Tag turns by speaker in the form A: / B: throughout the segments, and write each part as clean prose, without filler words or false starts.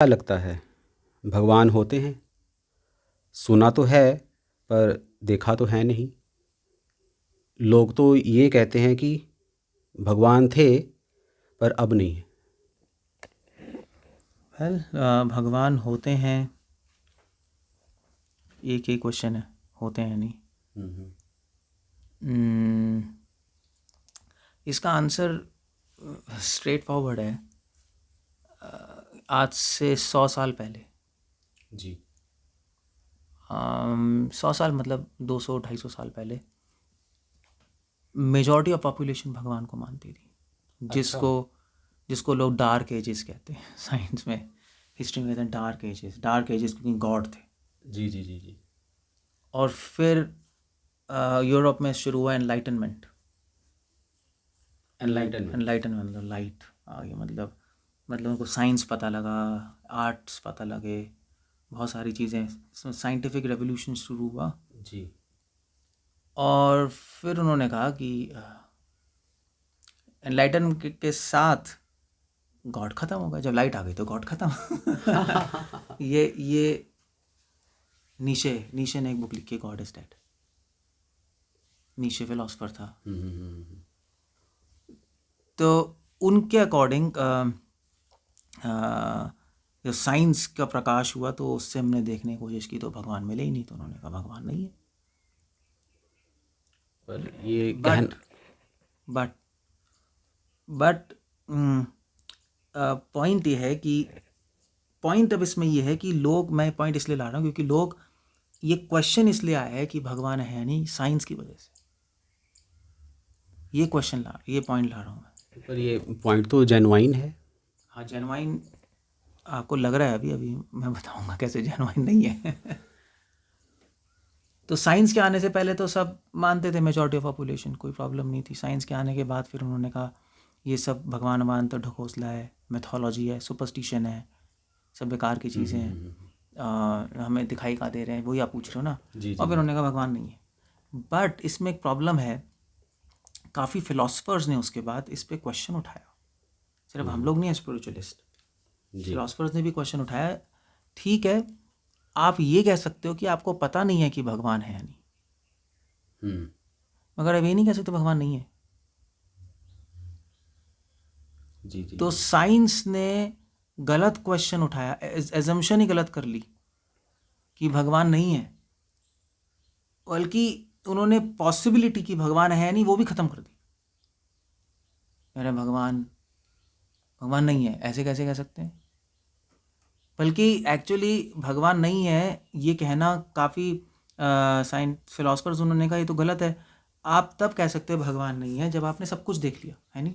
A: क्या लगता है, भगवान होते हैं? सुना तो है पर देखा तो है नहीं। लोग तो ये कहते हैं कि भगवान थे पर अब नहीं।
B: वेल भगवान होते हैं, एक ही क्वेश्चन है, होते हैं नहीं। Hmm, इसका आंसर स्ट्रेट फॉरवर्ड है। आज से 100 साल पहले,
A: जी
B: 100 साल मतलब 200-250 साल पहले मेजॉरिटी ऑफ पॉपुलेशन भगवान को मानती थी, जिसको जिसको लोग डार्क एजेस कहते हैं। साइंस में, हिस्ट्री में कहते हैं डार्क एजेस क्योंकि गॉड थे।
A: जी जी जी जी
B: और फिर यूरोप में शुरू हुआ एनलाइटनमेंट।
A: एनलाइटनमेंट।
B: एनलाइटनमेंट मतलब लाइट आ गई, मतलब उनको साइंस पता लगा, आर्ट्स पता लगे, बहुत सारी चीज़ें, साइंटिफिक रेवोल्यूशन शुरू हुआ।
A: जी
B: और फिर उन्होंने कहा कि एनलाइटन के साथ गॉड ख़त्म हो गया। जब लाइट आ गई तो गॉड ख़त्म। ये नीशे ने एक बुक लिखी, गॉड इज डेड। नीशे फिलोसफर था। तो उनके अकॉर्डिंग जो साइंस का प्रकाश हुआ तो उससे हमने देखने की कोशिश की तो भगवान मिले ही नहीं। तो उन्होंने कहा भगवान नहीं है।
A: पर ये
B: बट बट बट पॉइंट ये है कि पॉइंट अब इसमें ये है कि लोग, मैं पॉइंट इसलिए ला रहा हूँ क्योंकि लोग, ये क्वेश्चन इसलिए आया है कि भगवान है नहीं, साइंस की वजह से ये पॉइंट ला रहा हूँ मैं।
A: पर ये पॉइंट तो जेन्युइन है।
B: हाँ, जेन्युइन आपको लग रहा है, अभी अभी मैं बताऊंगा कैसे जेन्युइन नहीं है। तो साइंस के आने से पहले तो सब मानते थे, मेजॉरिटी ऑफ पॉपुलेशन, कोई प्रॉब्लम नहीं थी। साइंस के आने के बाद फिर उन्होंने कहा ये सब भगवान तो ढकोसला है, मैथोलॉजी है, सुपरस्टिशन है, सब बेकार की चीज़ें हैं, हमें दिखाई का दे रहे हैं, वही आप पूछ रहे हो ना।
A: जी
B: और
A: जी
B: फिर उन्होंने कहा भगवान नहीं है। बट इसमें एक प्रॉब्लम है, काफ़ी फिलोसफर्स ने उसके बाद इस पर क्वेश्चन उठाया। सिर्फ हम लोग नहीं है स्पिरिचुअलिस्ट,
A: जी
B: फिलोसफर्स ने भी क्वेश्चन उठाया। ठीक है, आप ये कह सकते हो कि आपको पता नहीं है कि भगवान है या नहीं, मगर अब ये नहीं कह सकते भगवान नहीं है।
A: जी जी
B: तो साइंस ने गलत क्वेश्चन उठाया, एजम्पशन ही गलत कर ली कि भगवान नहीं है, बल्कि उन्होंने पॉसिबिलिटी की भगवान है नहीं वो भी ख़त्म कर दी। अरे भगवान नहीं है ऐसे कैसे कह सकते हैं। बल्कि एक्चुअली भगवान नहीं है ये कहना काफ़ी फिलोसफर्स उन्होंने कहा ये तो गलत है। आप तब कह सकते हो भगवान नहीं है जब आपने सब कुछ देख लिया है नहीं।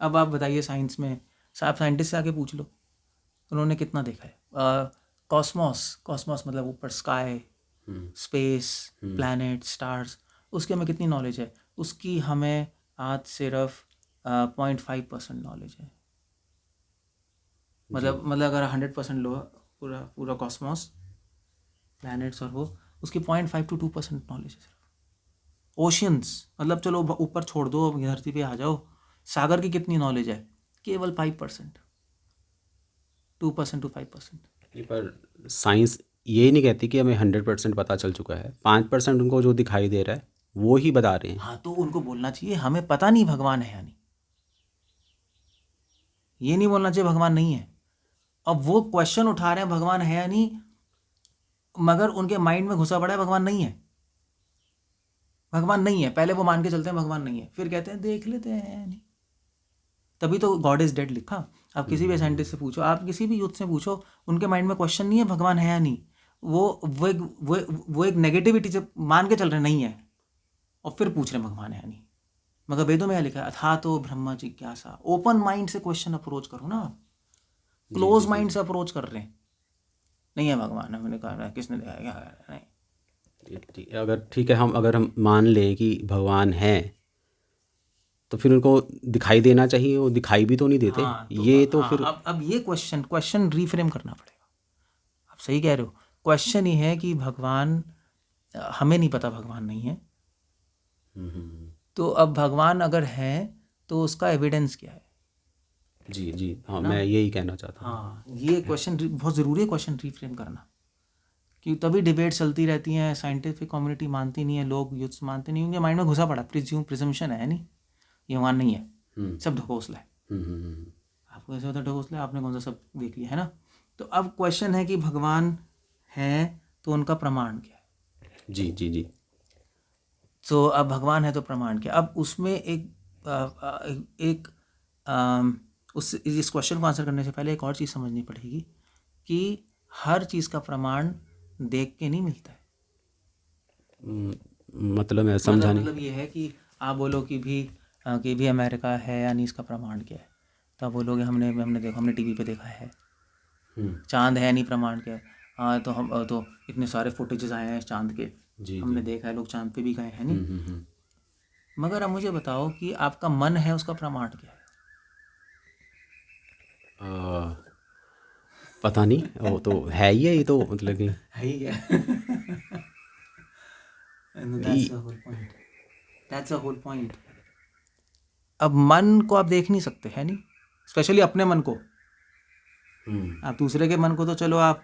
B: अब आप बताइए, साइंस में आप साइंटिस्ट से आके पूछ लो, उन्होंने कितना देखा है। कॉस्मॉस मतलब ऊपर स्काई, स्पेस, प्लैनेट, स्टार्स, उसकी हमें कितनी नॉलेज है? उसकी हमें आज सिर्फ 0.5% नॉलेज है। मतलब अगर 100% लो पूरा पूरा कॉस्मॉस, प्लैनेट्स और वो, उसकी 0.5 to 2% नॉलेज है सिर्फ। ओशियंस मतलब चलो ऊपर छोड़ दो, धरती पे आ जाओ, सागर की कितनी नॉलेज है? केवल 5%, 2% to 5%।
A: पर साइंस ये नहीं कहती कि हमें 100% पता चल चुका है। 5% उनको जो दिखाई दे रहा है वो ही बता रहे हैं।
B: हाँ, तो उनको बोलना चाहिए हमें पता नहीं भगवान है या नहीं, ये नहीं बोलना चाहिए भगवान नहीं है। अब वो क्वेश्चन उठा रहे हैं भगवान है या नहीं, मगर उनके माइंड में घुसा पड़ा है भगवान नहीं है। भगवान नहीं है, पहले वो मान के चलते हैं भगवान नहीं है, फिर कहते हैं देख लेते हैं नहीं। तभी तो गॉड इज डेड लिखा। आप किसी भी साइंटिस्ट से पूछो, आप किसी भी यूथ से पूछो, उनके माइंड में क्वेश्चन नहीं है भगवान है या नहीं। वो एक नेगेटिविटी से मान के चल रहे नहीं है, और फिर पूछ रहे भगवान है या नहीं। मगर वेदों में क्या लिखा है? अथा तो ब्रह्म जिज्ञासा। ओपन माइंड से क्वेश्चन अप्रोच करो ना। क्लोज माइंड से अप्रोच कर रहे हैं, नहीं है भगवान है, मैंने कहा किसने दिखाया, क्या नहीं।
A: ठीक है, अगर हम मान लें कि भगवान है तो फिर उनको दिखाई देना चाहिए। वो दिखाई भी तो नहीं देते।
B: हाँ तो
A: ये तो फिर
B: हाँ, अब ये क्वेश्चन रीफ्रेम करना पड़ेगा। आप सही कह रहे हो, क्वेश्चन ये है कि भगवान, हमें नहीं पता भगवान नहीं है, तो अब भगवान अगर है तो उसका एविडेंस क्या है?
A: जी जी, हाँ, मैं यही कहना चाहता हूँ।
B: हाँ, ये क्वेश्चन बहुत ज़रूरी है, क्वेश्चन रिफ्रेम करना, कि तभी डिबेट चलती रहती हैं, साइंटिफिक कम्युनिटी मानती नहीं है, लोग यूथ्स मानते नहीं, उनके माइंड में घुसा पड़ा प्रिजम्पशन है नहीं, ये वहाँ नहीं है, सब ढकोसला है। आपको ऐसा होता है ढकोसला, आपने कौन सा सब देख लिया है ना। तो अब क्वेश्चन है कि भगवान है तो उनका प्रमाण क्या है।
A: जी जी जी।
B: तो अब भगवान है तो प्रमाण क्या। अब उसमें एक उस इस क्वेश्चन को आंसर करने से पहले एक और चीज़ समझनी पड़ेगी कि हर चीज़ का प्रमाण देख के नहीं मिलता है।
A: मतलब मैं समझा नहीं।
B: मतलब ये है कि आप बोलो कि भी अमेरिका है या नहीं, इसका प्रमाण क्या है, तो आप बोलोगे हमने टीवी पे देखा है। चांद है नहीं, प्रमाण क्या है। हाँ, तो हम तो इतने सारे फुटेजेस आए हैं चांद के,
A: जी
B: हमने
A: जी।
B: देखा है, लोग चांद पे भी गए हैं नहीं। मगर अब मुझे बताओ कि आपका मन है, उसका प्रमाण क्या है।
A: पता नहीं, वो तो है ही है, ये तो मतलब कि
B: है ही क्या। That's the whole point. अब मन को आप देख नहीं सकते है नहीं, स्पेशली अपने मन को। आप दूसरे के मन को तो चलो आप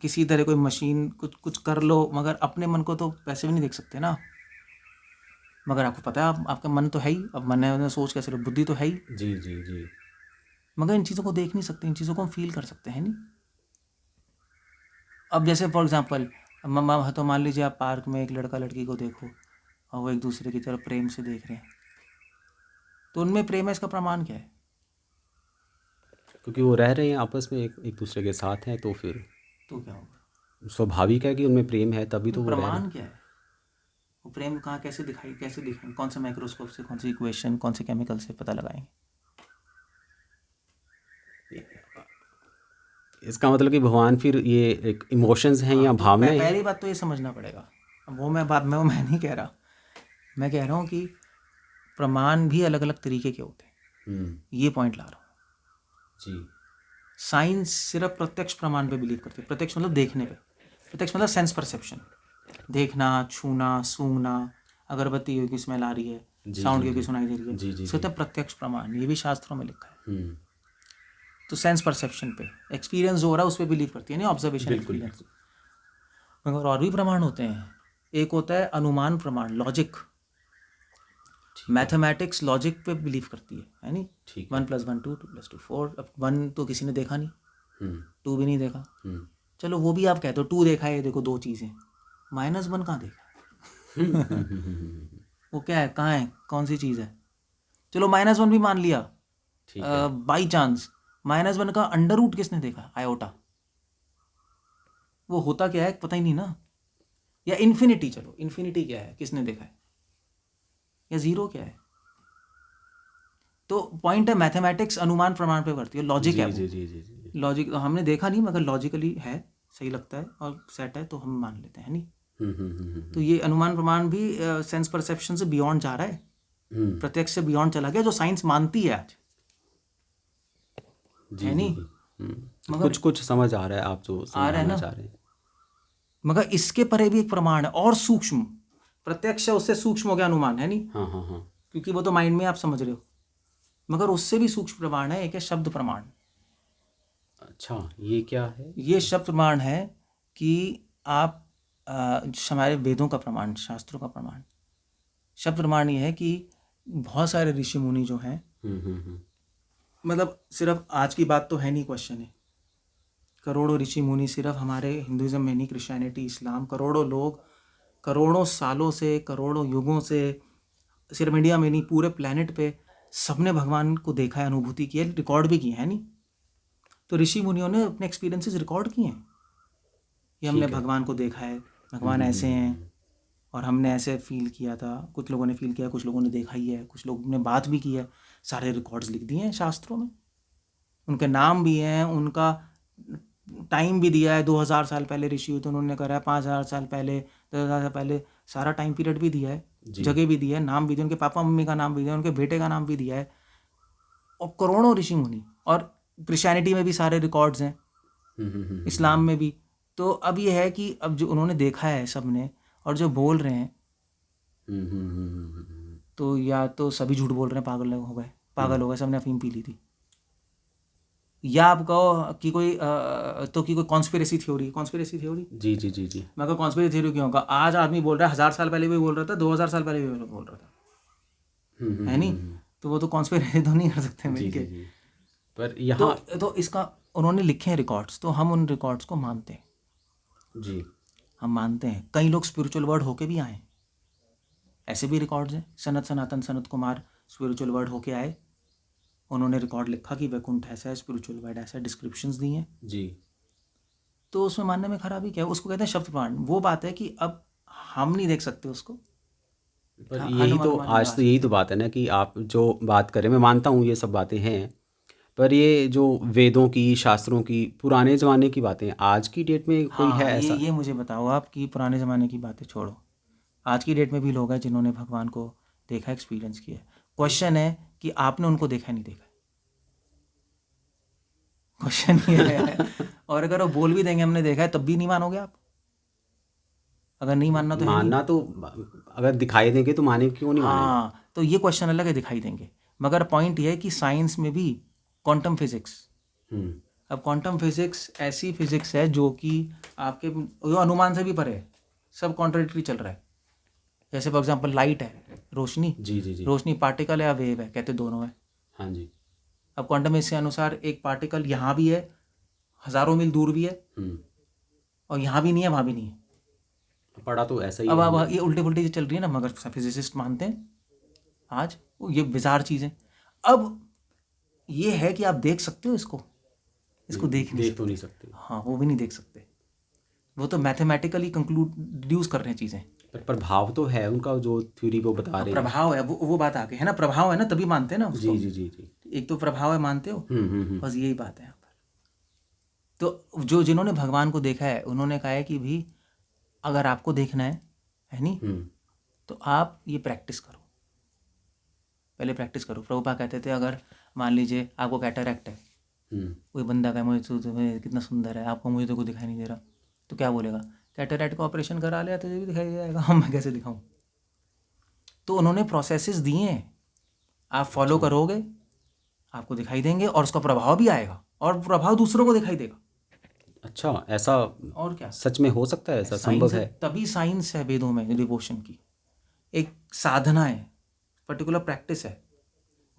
B: किसी तरह कोई मशीन कुछ कर लो, मगर अपने मन को तो वैसे भी नहीं देख सकते ना। मगर आपको पता है आपका मन तो है ही, अब मन है, सोच कैसे, बुद्धि तो है ही।
A: जी जी जी।
B: मगर इन चीज़ों को देख नहीं सकते, इन चीज़ों को हम फील कर सकते हैं नहीं। अब जैसे फॉर एग्जांपल, तो मान लीजिए आप पार्क में एक लड़का लड़की को देखो और वो एक दूसरे की तरफ प्रेम से देख रहे हैं, तो उनमें प्रेम है, इसका प्रमाण क्या है।
A: क्योंकि वो रह रहे हैं आपस में, एक दूसरे के साथ हैं, तो फिर
B: तो क्या होगा,
A: स्वाभाविक है कि उनमें प्रेम है, तभी तो वो रह रहे
B: प्रमाण
A: हैं।
B: क्या है। वो प्रेम कहाँ कैसे दिखाएं, कौन से माइक्रोस्कोप से, कौन सी इक्वेशन, कौन से केमिकल से पता लगाएंगे।
A: इसका मतलब कि भगवान फिर ये एक इमोशंस हैं या
B: तो
A: भावनाएं हैं।
B: पहली बात तो ये समझना पड़ेगा। अब वो मैं नहीं कह रहा, मैं कह रहा हूँ कि प्रमाण भी अलग अलग तरीके के होते हैं, ये पॉइंट ला रहा हूँ।
A: जी।
B: साइंस सिर्फ प्रत्यक्ष प्रमाण पे बिलीव करती है। प्रत्यक्ष मतलब देखने पे, प्रत्यक्ष मतलब सेंस परसेप्शन, देखना, छूना, सूंघना, अगरबत्ती की स्मेल आ रही है, साउंड की सुनाई दे रही है,
A: जी जी
B: इसको कहते हैं प्रत्यक्ष प्रमाण। ये भी शास्त्रों में लिखा है।
A: जी।
B: तो सेंस परसेप्शन पे, एक्सपीरियंस जो हो रहा है उस पर बिलीव करती है, नहीं ऑब्जर्वेशन एक्सपीरियंस। मगर और भी प्रमाण होते हैं। एक होता है अनुमान प्रमाण, लॉजिक, मैथमेटिक्स लॉजिक पे बिलीव करती है नहीं। 1 + 1 2, 2 + 2 4। अब 1 तो किसी ने देखा नहीं, 2 भी नहीं देखा, चलो वो भी आप कहते हो 2 देखा है, ये देखो 2 चीज़ें। -1 कहाँ देखा। वो क्या है, कहाँ है, कौन सी चीज़ है। चलो -1 भी मान लिया, बाई चांस। -1 का अंडर रूट किसने देखा, आयोटा, वो होता क्या है पता ही नहीं ना। या इन्फिनिटी, चलो इन्फिनिटी क्या है, किसने देखा है। या जीरो क्या है। तो पॉइंट है, मैथमेटिक्स अनुमान प्रमाण पे करती है, लॉजिक है वो। लॉजिक हमने देखा नहीं, मगर लॉजिकली है, सही लगता है और सेट है, तो हम मान लेते हैं नहीं। तो ये अनुमान प्रमाण भी सेंस परसेप्शन से बियॉन्ड जा रहा है, प्रत्यक्ष से बियॉन्ड चला गया, जो साइंस मानती है आज, है नहीं।
A: मगर कुछ समझ आ रहा है आप जो समझाना चाह रहे हैं।
B: मगर इसके परे भी एक प्रमाण है और सूक्ष्म, प्रत्यक्ष है उससे सूक्ष्म हो गया अनुमान, है नहीं।
A: हाँ।
B: क्योंकि वो तो माइंड में आप समझ रहे हो, मगर उससे भी सूक्ष्म प्रमाण है, एक है शब्द प्रमाण।
A: अच्छा, ये क्या है।
B: ये शब्द प्रमाण है कि आप हमारे वेदों का प्रमाण, शास्त्रों का प्रमाण। शब्द प्रमाण ये है कि बहुत सारे ऋषि मुनि जो हैं, मतलब सिर्फ आज की बात तो है नहीं, क्वेश्चन है, करोड़ों ऋषि मुनि, सिर्फ हमारे हिंदुइज्म में नहीं, क्रिश्चियनिटी, इस्लाम, करोड़ों लोग, करोड़ों सालों से, करोड़ों युगों से, सिर्फ इंडिया में नहीं, पूरे प्लेनेट पे सबने भगवान को देखा है, अनुभूति की है, रिकॉर्ड भी की है नहीं। तो ऋषि मुनियों ने अपने एक्सपीरियंसेस रिकॉर्ड किए हैं, कि हमने भगवान को देखा है, भगवान ऐसे हैं और हमने ऐसे फील किया था। कुछ लोगों ने फील किया, कुछ लोगों ने देखा ही है, कुछ लोगों ने बात भी की है। सारे रिकॉर्ड्स लिख दिए हैं शास्त्रों में, उनके नाम भी हैं, उनका टाइम भी दिया है। 2000 साल पहले ऋषि हुए तो उन्होंने करा है, 5000 साल पहले, 10,000 साल पहले, सारा टाइम पीरियड भी दिया है, जगह भी दी है, नाम भी दिया, उनके पापा मम्मी का नाम भी दिया, उनके बेटे का नाम भी दिया है, और करोड़ों ऋषि मुनि। और क्रिश्चियनिटी में भी सारे रिकॉर्ड्स हैं, इस्लाम में भी। तो अब ये है कि अब जो उन्होंने देखा है सब ने, और जो बोल रहे हैं, तो या तो सभी झूठ बोल रहे हैं, पागल हो गए, पागल हो गए, सबने अफीम पी ली थी। या आप कहो कि कोई कॉन्स्पिरेसी थ्योरी
A: जी जी जी जी।
B: मैं कहूँ कॉन्स्पिरेसी थ्योरी क्यों होगा? आज आदमी बोल रहा है, 1000 साल पहले भी बोल रहा था, 2000 साल पहले भी बोल रहा था, है नहीं? तो वो तो कॉन्स्पिरेसी तो नहीं कर सकते
A: जी
B: मिलके।
A: जी जी। पर यहाँ
B: तो इसका उन्होंने लिखे हैं रिकॉर्ड्स, तो हम उन रिकॉर्ड्स को मानते हैं,
A: जी
B: हम मानते हैं। कई लोग स्पिरिचुअल वर्ड होके भी आए, ऐसे भी रिकॉर्ड्स हैं। सनत कुमार स्पिरिचुअल वर्ड होके आए, उन्होंने रिकॉर्ड लिखा कि वैकुंठ ऐसा है, स्पिरिचुअल वर्ड ऐसा है, डिस्क्रिप्शंस दी हैं।
A: जी।
B: तो उसमें मानने में खराबी क्या है? उसको कहते हैं शब्द प्रमाण। वो बात है कि अब हम नहीं देख सकते उसको,
A: पर यही तो
B: अनुमान
A: आज
B: लगा
A: तो यही
B: सकते
A: तो बात है ना कि आप जो बात करें, मैं मानता हूँ ये सब बातें हैं, पर ये जो वेदों की, शास्त्रों की, पुराने ज़माने की बातें आज की डेट में कोई है
B: हाँ,
A: ऐसा?
B: ये मुझे बताओ आप कि पुराने ज़माने की बातें छोड़ो, आज की डेट में भी लोग हैं जिन्होंने भगवान को देखा, एक्सपीरियंस किया है। क्वेश्चन है कि आपने उनको देखा नहीं देखा, क्वेश्चन ये है। और अगर वो बोल भी देंगे हमने देखा है, तब भी नहीं मानोगे आप? अगर नहीं मानना तो है नहीं।
A: मानना तो, अगर दिखाई देंगे तो माने, क्यों नहीं मानेंगे?
B: हाँ, तो ये क्वेश्चन अलग है, दिखाई देंगे। मगर पॉइंट ये है कि साइंस में भी क्वांटम फिजिक्स,
A: हम्म।
B: अब क्वांटम फिजिक्स ऐसी फिजिक्स है जो कि आपके जो अनुमान से भी परे है, सब कॉन्ट्रडिक्टरी चल रहा है। जैसे फॉर एग्जांपल लाइट है, रोशनी,
A: जी जी जी।
B: रोशनी पार्टिकल है या वेव है? कहते दोनों है।
A: हाँ जी।
B: अब क्वांटम इसके अनुसार एक पार्टिकल यहाँ भी है, हज़ारों मील दूर भी है, और यहाँ भी नहीं है, वहाँ भी नहीं है।
A: पढ़ा तो ऐसा ही
B: अब
A: है।
B: ये उल्टी पुल्टी चल रही है ना, मगर फिजिसिस्ट मानते हैं आज ये बिजार चीज़ें। अब ये है कि आप देख सकते हो इसको देख नहीं
A: देख
B: सकते।
A: तो नहीं सकते।
B: हाँ, वो भी नहीं देख सकते, वो तो मैथमेटिकली कंक्लूड डिड्यूस कर रहे हैं चीज़ें।
A: पर प्रभाव तो है उनका, जो थ्योरी वो बता रहे हैं।
B: प्रभाव है, वो बात आगे है ना, प्रभाव है ना, तभी मानते हैं ना उसको।
A: जी जी जी जी।
B: एक तो प्रभाव है, मानते हो,
A: हम्म।
B: बस यही बात है यहाँ पर। तो जो जिन्होंने भगवान को देखा है, उन्होंने कहा है कि भी अगर आपको देखना है नहीं, तो आप ये प्रैक्टिस करो, पहले प्रैक्टिस करो। प्रभुपाद कहते थे अगर मान लीजिए आपको कैटरैक्ट है, कोई बंदा कहे मुझे तुम्हें कितना सुंदर है, आपको मुझे तो कुछ दिखाई नहीं दे रहा, तो क्या बोलेगा? कैटरैक्ट का ऑपरेशन करा लिया तुझे भी दिखाई जाएगा, हम मैं कैसे दिखाऊं? तो उन्होंने प्रोसेसेस दिए हैं, आप फॉलो करोगे, आपको दिखाई देंगे, और उसका प्रभाव भी आएगा, और प्रभाव दूसरों को दिखाई देगा।
A: अच्छा, ऐसा
B: और क्या,
A: सच में हो सकता है? ऐसा संभव
B: साइंस है,
A: है?
B: तभी साइंस है वेदों में। डिवोशन की एक साधना है, पर्टिकुलर प्रैक्टिस है,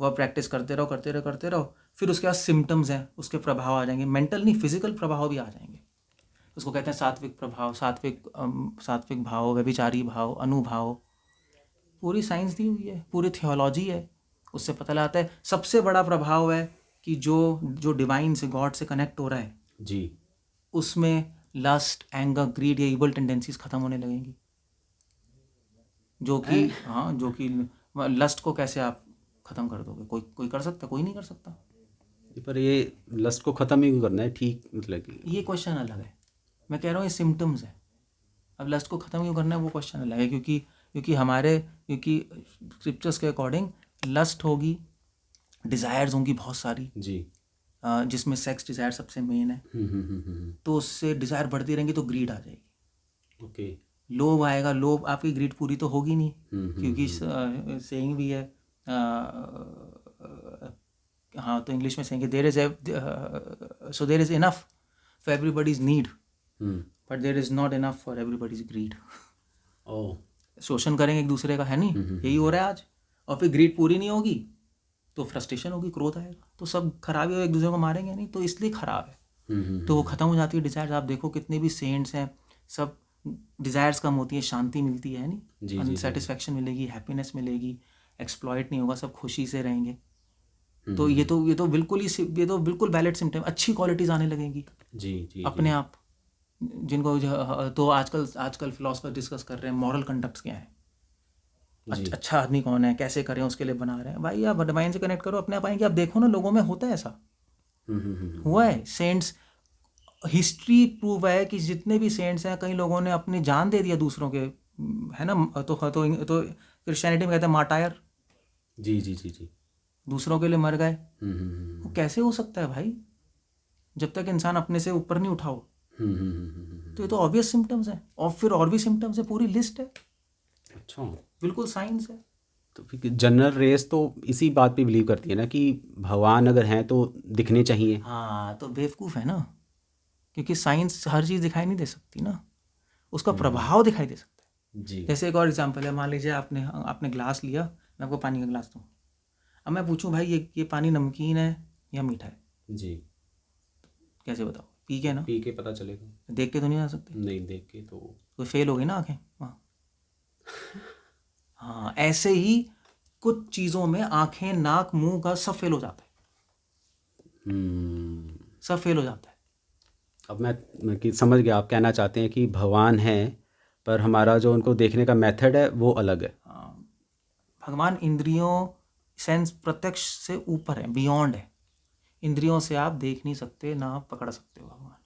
B: वो आप प्रैक्टिस करते रहो करते रहो करते रहो, फिर उसके बाद सिम्टम्स हैं, उसके प्रभाव आ जाएंगे, मेंटल नहीं फिजिकल प्रभाव भी आ जाएंगे। उसको कहते हैं सात्विक प्रभाव, सात्विक भाव, व्यभिचारी भाव, अनुभाव। पूरी साइंस दी हुई है, पूरी थियोलॉजी है, उससे पता लगता है। सबसे बड़ा प्रभाव है कि जो डिवाइन से, गॉड से कनेक्ट हो रहा है
A: जी।
B: उसमें लस्ट, एंगर, ग्रीड या इवल टेंडेंसीज खत्म होने लगेंगी। जो कि लस्ट को कैसे आप खत्म कर दोगे? कोई कर सकता? कोई नहीं कर सकता।
A: पर ये लस्ट को ख़त्म ही क्यों करना है? ठीक, मतलब कि
B: ये क्वेश्चन अलग है, मैं कह रहा हूँ ये सिम्टम्स है। अब लस्ट को ख़त्म क्यों करना है, वो क्वेश्चन अलग है, क्योंकि स्क्रिप्चर्स के अकॉर्डिंग लस्ट होगी, डिज़ायर्स होंगी बहुत सारी
A: जी।
B: जिसमें सेक्स डिज़ायर सबसे मेन है। तो उससे डिज़ायर बढ़ती रहेंगी तो ग्रीड आ जाएगी।
A: ओके।
B: लोभ आएगा, लोभ, आपकी ग्रीड पूरी तो होगी नहीं, क्योंकि सेइंग भी है, हाँ, तो इंग्लिश में saying there is so there is enough for everybody's need, but there is not enough for everybody's greed.
A: Oh.
B: शोषण करेंगे एक दूसरे का, है नहीं, यही हो रहा है आज। और फिर ग्रीड पूरी नहीं होगी तो फ्रस्ट्रेशन होगी, क्रोध आएगा, तो सब खराबी हो, एक दूसरे को मारेंगे नहीं, तो इसलिए खराब है। तो वो ख़त्म हो जाती है डिज़ायर्स। आप देखो कितने भी सेंट्स हैं, सब डिज़ायर्स कम होती है, शांति मिलती है नहीं, अनसेटिस्फैक्शन मिलेगी, हैप्पीनेस मिलेगी, एक्सप्लॉइट नहीं होगा, सब खुशी से रहेंगे। तो ये तो बिल्कुल वैलिड सिम्टम, अच्छी क्वालिटीज़ आने लगेंगी
A: जी जी
B: अपने आप। जिनको तो आजकल फिलोसफर डिस्कस कर रहे हैं मॉरल कंडक्ट्स क्या है, अच्छा आदमी कौन है, कैसे करें, उसके लिए बना रहे हैं। भाई आप डिवाइन से कनेक्ट करो, अपने आप आएंगे। आप देखो ना, लोगों में होता है ऐसा, हुआ है। सेंट्स, हिस्ट्री प्रूव है कि जितने भी सेंट्स हैं, कई लोगों ने अपनी जान दे दिया दूसरों के, है ना। तो क्रिश्चियनिटी में कहते हैं मार्टायर,
A: जी जी जी जी।
B: दूसरों के लिए मर गए। वो कैसे हो सकता है भाई, जब तक इंसान अपने से ऊपर नहीं उठाओ। तो ये तो ऑब्वियस सिम्टम्स है, और फिर और भी सिम्टम्स है, पूरी लिस्ट है।
A: अच्छा।
B: बिल्कुल साइंस है।
A: तो फिर जनरल रेस तो इसी बात पे बिलीव करती है ना कि भगवान अगर हैं तो दिखने चाहिए।
B: हाँ, तो बेवकूफ़ है ना, क्योंकि साइंस हर चीज़ दिखाई नहीं दे सकती ना, उसका प्रभाव दिखाई दे सकता है।
A: जी
B: जैसे एक और एग्जांपल है, मान लीजिए आपने आपने ग्लास लिया, मैं आपको पानी का ग्लास दूँ, अब मैं पूछूं भाई ये पानी नमकीन है या मीठा है,
A: जी,
B: कैसे बताओ? पी के ना,
A: पी के पता चलेगा।
B: देख के तो नहीं आ सकते,
A: नहीं देख के तो।
B: तो फेल हो गई ना आंखें वहाँ। हाँ, ऐसे ही कुछ चीज़ों में आंखें, नाक, मुंह का सब फेल हो जाता है, सब फेल हो जाता है।
A: अब मैं कि समझ गया, आप कहना चाहते हैं कि भगवान हैं पर हमारा जो उनको देखने का मेथड है वो अलग है।
B: हाँ, भगवान इंद्रियों, सेंस, प्रत्यक्ष से ऊपर है, बियॉन्ड है। इंद्रियों से आप देख नहीं सकते, ना आप पकड़ सकते हो भगवान,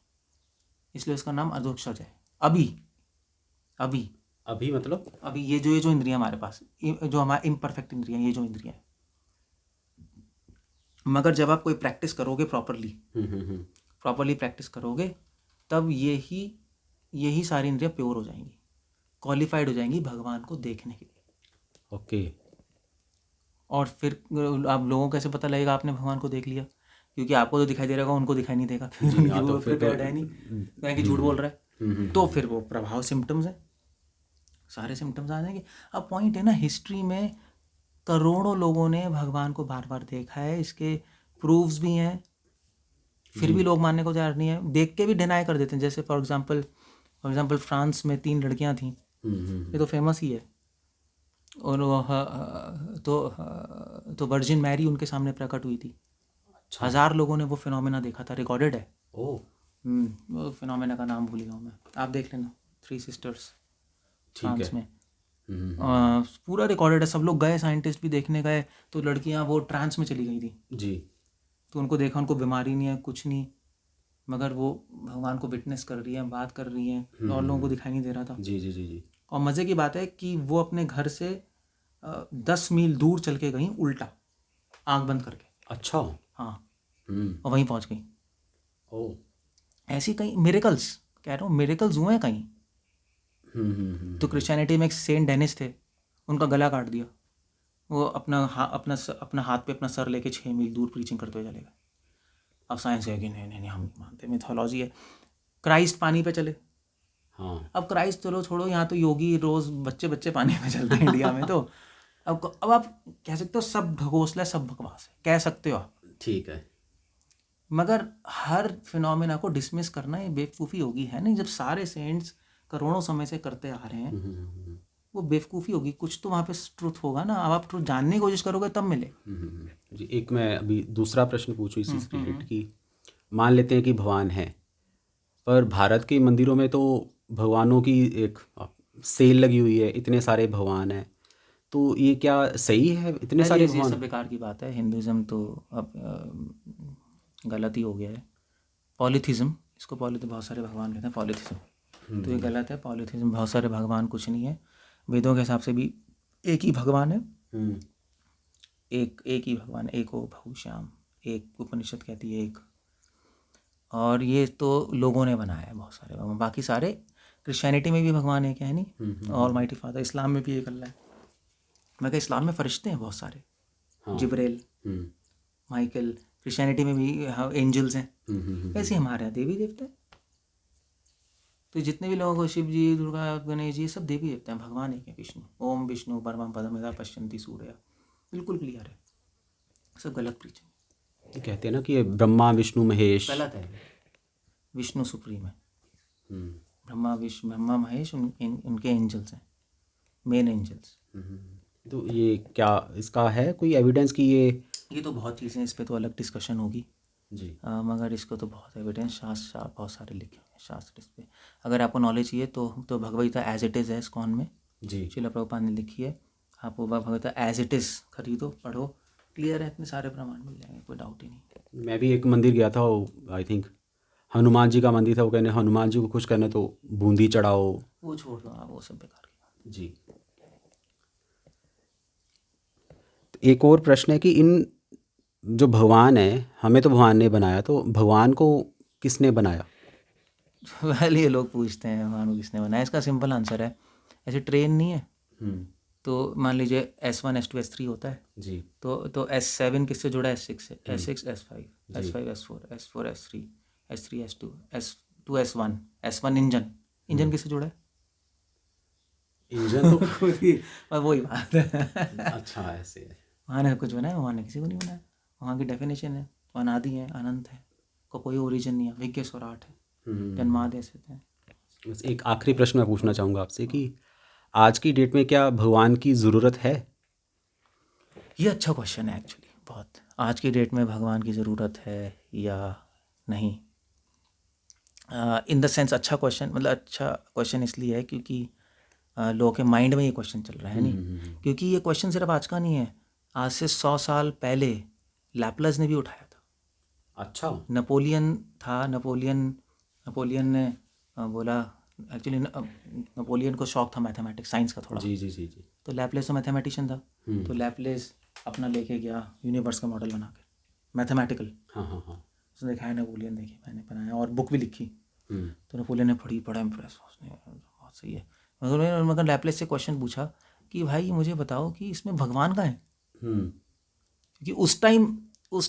B: इसलिए उसका नाम अधोक्षज है। अभी अभी
A: अभी मतलब?
B: अभी ये जो इंद्रियां हमारे पास, जो हमारे इम्परफेक्ट इंद्रियां, ये जो इंद्रियां हैं, मगर जब आप कोई प्रैक्टिस करोगे प्रॉपरली प्रैक्टिस करोगे, तब यही सारी इंद्रियां प्योर हो जाएंगी, क्वालिफाइड हो जाएंगी भगवान को देखने के लिए।
A: ओके।
B: और फिर आप लोगों को कैसे पता लगेगा आपने भगवान को देख लिया? क्योंकि आपको तो दिखाई दे रहा होगा, उनको दिखाई नहीं देगा,
A: जी
B: क्योंकि
A: हाँ, तो
B: वो
A: फिर तो
B: प्रिपेयर्ड है नहीं, कहें कि झूठ बोल रहा है, तो फिर वो प्रभाव, सिम्टम्स हैं, सारे सिम्टम्स आ जाएंगे। अब पॉइंट है ना, हिस्ट्री में करोड़ों लोगों ने भगवान को बार बार देखा है, इसके प्रूफ्स भी हैं, फिर भी लोग मानने को तैयार नहीं है, देख के भी डिनाई कर देते हैं। जैसे फॉर एग्जांपल फ्रांस में 3 लड़कियां थीं, ये तो फेमस ही है, और तो वर्जिन मैरी उनके सामने प्रकट हुई थी। 1000 लोगों ने वो फिनोमेना देखा था, रिकॉर्डेड है।
A: ओह,
B: वो फिनोमेना का नाम भूल गया हूँ मैं, आप देख लेना, 3 सिस्टर्स,
A: ठीक है।
B: फ्रांस में। पूरा रिकॉर्डेड है, सब लोग गए, साइंटिस्ट भी देखने गए, तो लड़कियां वो ट्रांस में चली गई थी,
A: जी।
B: तो उनको देखा, उनको बीमारी नहीं है, कुछ नहीं, मगर वो भगवान को विटनेस कर रही हैं, बात कर रही हैं, और लोगों को दिखाई नहीं दे रहा था।
A: जी जी जी जी।
B: और मज़े की बात है कि वो अपने घर से 10 मील दूर चल के गई, उल्टा आंख बंद करके।
A: अच्छा।
B: हाँ, और वहीं पहुंच गई।
A: ओह।
B: ऐसी कई मिरेकल्स, कह रहा हूँ, मिरेकल्स हुए हैं कहीं। तो क्रिश्चियनिटी में एक सेंट डेनिस थे, उनका गला काट दिया, वो अपना हाथ पे अपना सर लेके 6 मील दूर प्रीचिंग करते हुए चले गए। अब साइंस है कि नहीं नहीं नहीं, हम नहीं मानते, मिथोलॉजी है। क्राइस्ट पानी पे चले,
A: हाँ।
B: अब क्राइस्ट चलो छोड़ो, यहाँ तो योगी रोज बच्चे पानी में चलते हैं इंडिया में, तो अब आप कह सकते हो सब ढकोसला है, सब बकवास है, कह सकते हो आप,
A: ठीक है।
B: मगर हर फिनोमेना को डिसमिस करना ये बेवकूफ़ी होगी, है नहीं? जब सारे सेंट्स करोड़ों समय से करते आ रहे हैं, वो बेवकूफ़ी होगी, कुछ तो वहाँ पे ट्रुथ होगा ना। अब आप ट्रुथ जानने की कोशिश करोगे तब मिले।
A: जी, एक मैं अभी दूसरा प्रश्न पूछूं इसी से रिलेटेड कि मान लेते हैं कि भगवान है, पर भारत के मंदिरों में तो भगवानों की एक सेल लगी हुई है, इतने सारे भगवान हैं, तो ये क्या सही है, इतने सारे
B: ये
A: भगवान?
B: सब बेकार की बात है। हिंदुज़म तो अब गलत ही हो गया है, पॉलीथिज्म, इसको बहुत सारे भगवान कहते हैं, पॉलीथिज्म, तो ये गलत है। पॉलीथिज्म, बहुत सारे भगवान कुछ नहीं है, वेदों के हिसाब से भी एक ही भगवान है, एक ही भगवान, एक हो बहुश्याम, एक उपनिषद कहती है एक, और ये तो लोगों ने बनाया है बहुत सारे भगवान। बाकी सारे, क्रिश्चियनिटी में भी भगवान है क्या, है नहीं, ऑलमाइटी फादर, इस्लाम में भी एक अल्लाह है। मैं कहा इस्लाम में फरिश्ते हैं बहुत सारे, जिब्रेल, माइकल, क्रिश्चियनिटी में भी एंजल्स हैं, ऐसे हमारे यहाँ देवी देवता है। तो जितने भी लोगों को शिव जी, दुर्गा, गणेश जी, सब देवी देवता हैं, भगवान एक है विष्णु। ओम विष्णु परमं पदमेदा पश्यन्ति सूर्या, बिल्कुल क्लियर है, सब गलत प्रीचिंग।
A: कहते हैं ना कि ये ब्रह्मा विष्णु महेश।
B: गलत है, विष्णु सुप्रीम है, ब्रह्मा महेश उनके एंजल्स हैं, मेन एंजल्स।
A: तो ये क्या इसका है कोई एविडेंस कि
B: ये तो बहुत चीज़ें, इस पे तो अलग डिस्कशन होगी
A: जी।
B: मगर इसको तो बहुत एविडेंस, शास्त्र बहुत सारे लिखे हुए हैं शास्त्र इस पे। अगर आपको नॉलेज चाहिए तो Bhagavad Gita as it is है इस्कॉन में,
A: जी।
B: शिला प्रभुपाद ने लिखी है, आप वो Bhagavad Gita as it is खरीदो, पढ़ो, क्लियर है, इतने सारे प्रमाण मिल जाएंगे, कोई डाउट ही नहीं।
A: मैं भी एक मंदिर गया था, आई थिंक हनुमान जी का मंदिर था, वो कहने हनुमान जी को खुश करना तो बूंदी चढ़ाओ।
B: वो छोड़ दो आप, वो सब बेकार की बात।
A: जी। एक और प्रश्न है कि इन जो भगवान है, हमें तो भगवान ने बनाया, तो भगवान को किसने बनाया?
B: पहले ये लोग पूछते हैं भगवान को किसने बनाया, इसका सिंपल आंसर है, ऐसे ट्रेन नहीं है, तो मान लीजिए S1 S2 S3 होता है,
A: जी
B: तो S7 किससे जुड़ा है? S6 से, S6 S5
A: जी।
B: S5 S4 S4 S3 S3 S2 S2 S1 S1 engine किससे जुड़ा है?
A: इंजन तो
B: और वही बात है।
A: अच्छा ऐसे है।
B: वहाँ ने कुछ बनाया, वहाँ ने किसी को नहीं बनाया। वहाँ की डेफिनेशन है, अनादि है, अनंत है, को कोई ओरिजिन नहीं है, विज्ञ स्वराट है, जन्माद्य से है।
A: बस एक आखिरी प्रश्न मैं पूछना चाहूँगा आपसे कि आज की डेट में क्या भगवान की ज़रूरत है?
B: ये अच्छा क्वेश्चन है एक्चुअली, बहुत। आज की डेट में भगवान की ज़रूरत है या नहीं, इन द सेंस अच्छा क्वेश्चन, मतलब अच्छा क्वेश्चन इसलिए है क्योंकि लोगों के माइंड में ये क्वेश्चन चल रहा है नहीं, क्योंकि ये क्वेश्चन सिर्फ आज का नहीं है, आज से 100 साल पहले लैपलस ने भी उठाया था।
A: अच्छा।
B: नेपोलियन था, नेपोलियन ने बोला, एक्चुअली नेपोलियन को शौक था मैथमेटिक्स, साइंस का थोड़ा,
A: जी जी जी जी।
B: तो लैपलेस तो मैथमेटिशियन था, तो लैपलेस अपना लेके गया यूनिवर्स का मॉडल बना के, मैथमेटिकल।
A: हाँ हाँ हाँ।
B: उसने देखा है नेपोलियन, देखी मैंने बनाया और बुक भी लिखी, तो नेपोलियन ने पढ़ी, बड़ा इम्प्रेस, उसने बहुत सही है। मगर लैपलेस से क्वेश्चन पूछा कि भाई मुझे बताओ कि इसमें भगवान कहाँ है, क्योंकि उस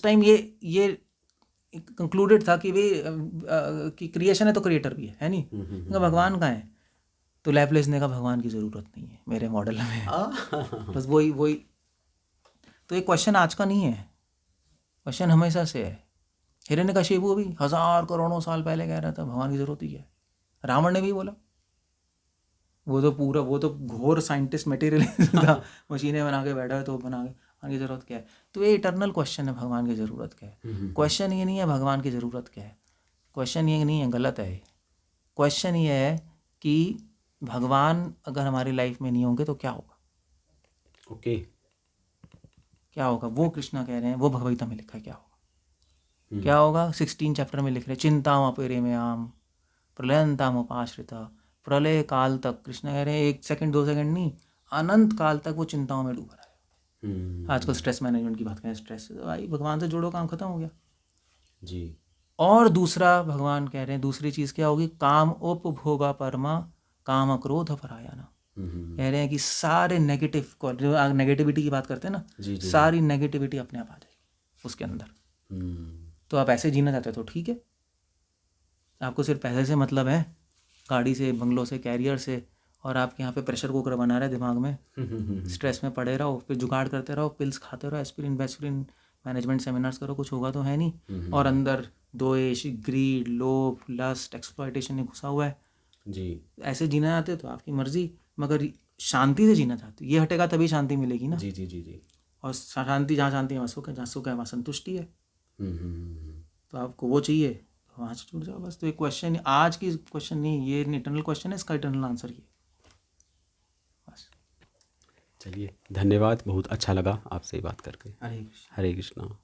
B: टाइम ये कंक्लूडेड था कि भाई कि क्रिएशन है तो क्रिएटर भी है नहीं, तो भगवान कहाँ है? तो लैपलेस ने कहा भगवान की ज़रूरत नहीं है, मेरे मॉडल में है। बस वही। तो ये क्वेश्चन आज का नहीं है, क्वेश्चन हमेशा से है। हिरण्यकशिपु भी 1000 करोड़ों साल पहले कह रहा था भगवान की ज़रूरत ही क्या है। रावण ने भी बोला, वो तो घोर साइंटिस्ट मटेरियल था, मशीनें बना के बैठा है, तो बना के भगवान की ज़रूरत क्या है। तो ये इटर्नल क्वेश्चन है, भगवान की ज़रूरत क्या है। क्वेश्चन ये नहीं है भगवान की ज़रूरत क्या है, क्वेश्चन ये नहीं है, गलत है। क्वेश्चन ये है कि भगवान अगर हमारी लाइफ में नहीं होंगे तो क्या होगा।
A: ओके।
B: क्या होगा वो कृष्णा कह रहे हैं, वो भगवद्गीता में लिखा है क्या होगा। क्या होगा 16 चैप्टर में लिख रहे, चिंताम अपरिमेयाम प्रलयंताम उपाश्रिता, प्रलय काल तक कृष्ण कह रहे हैं 1 सेकंड 2 सेकंड नहीं, अनंत काल तक वो चिंताओं में डूबा रहा है। आजकल स्ट्रेस मैनेजमेंट की बात करें, स्ट्रेस भाई भगवान से जुड़ो, काम खत्म हो गया
A: जी।
B: और दूसरा भगवान कह रहे हैं दूसरी चीज़ क्या होगी, काम उपभोगा परमा काम क्रोध परायणा। कह रहे हैं कि सारे नेगेटिव, जो नेगेटिविटी की बात करते हैं ना,
A: जी जी।
B: सारी नेगेटिविटी अपने आप आ जाएगी उसके अंदर। तो आप ऐसे जीना चाहते हो तो ठीक है, आपको सिर्फ पैसे से मतलब है, गाड़ी से, बंगलों से, कैरियर से, और आपके यहाँ पे प्रेशर कुकर बना रहा है दिमाग में, स्ट्रेस में पड़े रहो, फिर जुगाड़ करते रहो, पिल्स खाते रहो, एस्पिरिन वेस्पिरिन, मैनेजमेंट सेमिनार्स करो, कुछ होगा तो है नहीं। और अंदर द्वेष, ग्रीड, लोभ, लस्ट, एक्सप्लॉयटेशन में घुसा हुआ है
A: जी।
B: ऐसे जीना चाहते हो तो आपकी मर्जी, मगर शांति से जीना चाहते हो, ये हटेगा तभी शांति मिलेगी ना।
A: जी जी जी जी।
B: और शांति, जहाँ शांति है वहाँ सुख है, जहाँ सुख है वहाँ संतुष्टि है। तो आपको वो चाहिए तो वहाँ से जुड़ जाओ बस। तो ये क्वेश्चन आज की क्वेश्चन नहीं, ये इटर्नल क्वेश्चन है, इसका इटर्नल आंसर ये बस।
A: चलिए धन्यवाद, बहुत अच्छा लगा आपसे बात करके।
B: हरे कृष्ण।
A: हरे कृष्णा।